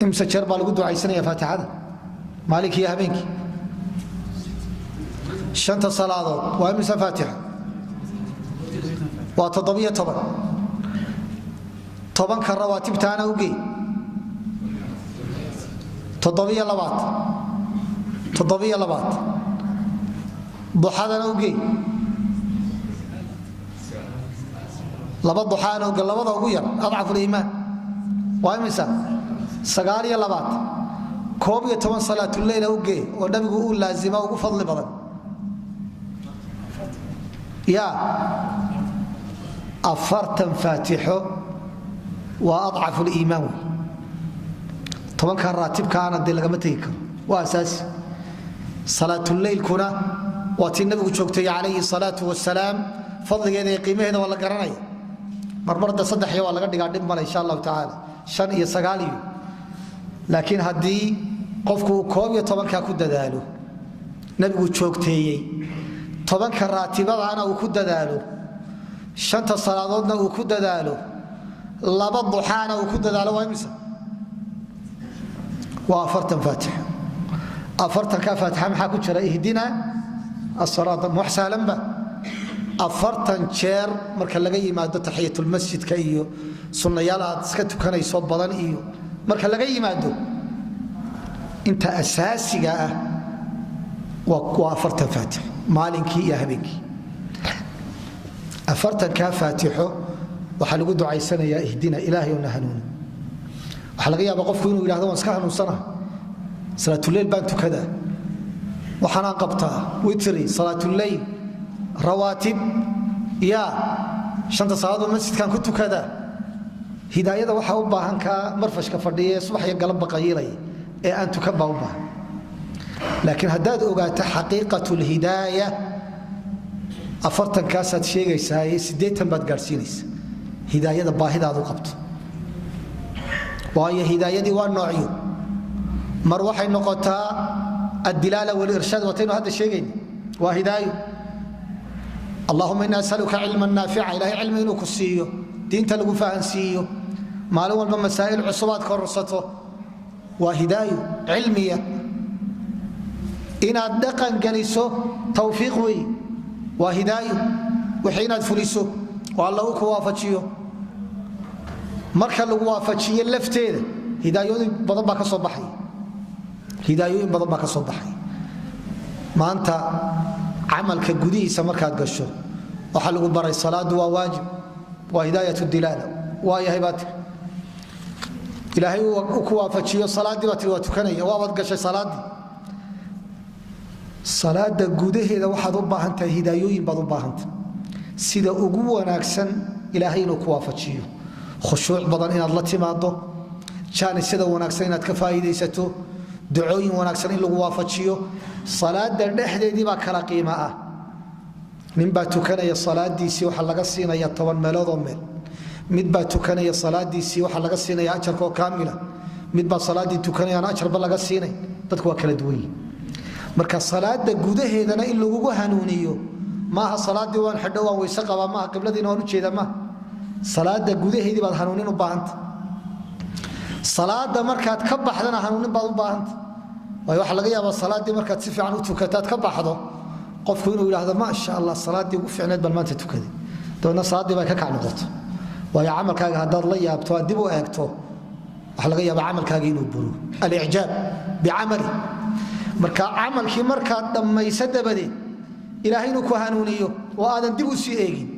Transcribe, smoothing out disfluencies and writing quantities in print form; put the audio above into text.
imsa jeer baa lagu ducaysanaya faatixada maalinka iyo habeenkii shanta salaadood waa imsa faatixa waa 17 toban ka rawaatibtaana u geey 7 duxadana u geey laba duxaana oo labada ugu yar adcafu iimaan waa imisa 9 koob iyo 10 salaatul leyl u geey oo nabigu uu laazima ugu fadli badan ya afartan faatixo waa adcafu iimaan tobanka raatibkaana dee lagama tegi karo waa asaasi salaatul leyl kuna waa tii nabigu joogtay calayhi salaatu wasalaam fadligeeda iyo qiimaheeda waa la garanaya marmarda saddex iyo waa laga dhigaa dhib male insha allahu tacaala 5 iyo 9 iyo laakiin haddii qofku uu 11 ku dadaalo nabigu joogteeyey tobanka raatibadaana uu ku dadaalo shanta salaadoodna uu ku dadaalo laba duxaana uu ku dadaalo waa imisa waa afartan faatixa afartan ka faatixa maxaa ku jira ihdina as-siraata muhsalan ba afartan jeer marka laga yimaado tahiyatul masjidka iyo sunnayaal aad iska tukanayso badan iyo marka laga yimaado inta asaasiga ah waa afartan faatixa maalinkii iyo habeenkii afartan ka faatixo waxa lagu ducaysanayaa ihdina ilaahay oo hanuun waxa laga yaabaa qofku inuu yiraahdo waan iska hanuunsanahay salaatul leyl baan tukadaa waxaan qabtaa witri salaatul leyl rawaatib ya shanta salaado masjidkan ku tukadaa hidaayada waxa u baahan ka marfashka fadhiye subax iyo galab baqaylay ee aan tukan baa u baahan laakiin haddaad ogaato xaqiiqatul hidaayah afartan kaasaad sheegaysaa 80 baad gaarsiinaysaa hidaayada baahidaadu qabto waayo hidaayadii waa noocyo mar waxay noqotaa ad-dilala wal irshad wataynu hada sheegayna waa hidaayo allahumma inna as'aluka ilman nafi'a ilahi ilmi inuu ku siiyo diinta lagu fahansiiyo maalin walba masaa'il cusubaad korsato waa hidaayo ilmiya inaad dhaqan galiso tawfiiq wey waa hidaayo wixii inaad fuliso waa Allah ku waafajiyo marka lagu waafajiyo lafteeda hidaayooyin badan baa ka soo baxay hidaayooyin badan baa ka soo baxay maanta amalka gudihiisa markaad gasho waxa lagu baray salaadu waa waajib waa hidaayatu dilala waa yahay baad ilaahay uu ku waafajiyo salaadii baad waa tukanaya waa gashay salaadii salaada gudaheeda waxaad u baahan tahay hidaayooyin baad u baahan tahay sida ugu wanaagsan ilaahay inuu ku waafajiyo khushuuc badan inaad la timaado jaanisada wanaagsan inaad ka faa'iideysato ducooyin wanaagsan in lagu waafajiyo salaada dhexdeedii baa kala qiimo ah nin baa tukanaya salaadiisii waxa laga siinaya 10 meelood oo meel mid baa tukanaya salaadiisii waxa laga siinaya ajarka oo kaamila mid baa salaadii tukanaya ajarba laga siinay dadku waa kala duwan yihiin marka salaada gudaheedana in lagu hanuuniyo maaha salaadii waan xidho waan weysa qaba maaha qibladiina waan u jeedaa maaha salaada gudaheedii baad hanuunin u baahanta salaada markaad ka baxdana hanuunin baad u baahanta way waxa laga yaabaa salaadii markaad si fiican u tukataad ka baxdo qofku inuu yiraahdo ma sha Allah salaadii ugu fiicneed bal maanta tukaday doona salaadii bay ka kac noqoto way amalkaaga hadaad la yaabto dib u eegto waxa laga yaabaa amalkaaga inuu buro al-i'jaab bi'amali marka amalkii markaad dhamayso dabadeed ilaahay inuu ku hanuuniyo oo aadan dib u sii eegin